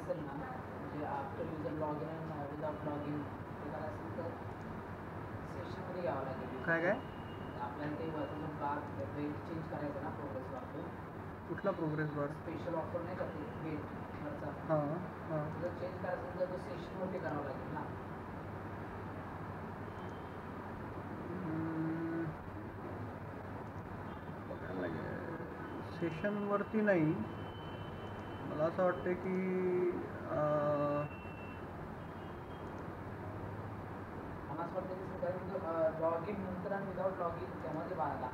नसेल ना, म्हणजे आफ्टर युजर लॉग इन आणि विदाउट लॉग इन ते करायचं असेल तर सेशनमध्ये यावं लागेल. काय काय आपल्याला ते वरचा बार वेट चेंज करायचं ना प्रोग्रेस बारला. कुठला प्रोग्रेस बार? स्पेशल ऑफर नाही का ते वेट वरचा, हां हां जर चेंज करायचं असेल तर तो सेशनवरती करावा लागेल ना. बघायला लागेल. सेशनवरती नाही, मला असं वाटतं की मला असं वाटतं की कारण लॉग इन नंतर आणि विदाउट लॉग इन त्यामध्ये टाकायचं,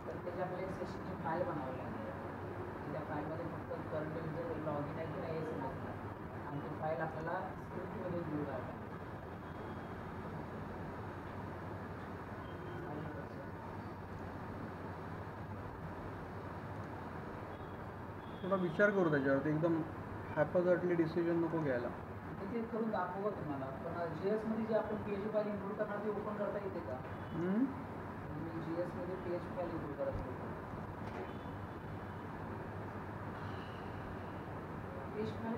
तर त्याची आपल्याला एक सेशनची फाईल बनावी लागेल. त्या फाईलमध्ये फक्त करंट युजर लॉग इन आहे की नाही हे समजणार, आणि ती फाईल आपल्याला स्क्रिप्टमध्ये घेऊ लागेल. थोडा विचार करू त्याच्यावरती, एकदम हॅपॅझर्डली डिसिजन नको घ्यायला. ते करून दाखवू तुम्हाला. पण जीएसमध्ये जे आपण पीएचपी फाईल इन्क्लूड करणार ते ओपन करता येते का? जीएसमध्ये पीएचपी फाईल इन्क्लूड करत पीएचपी फाईल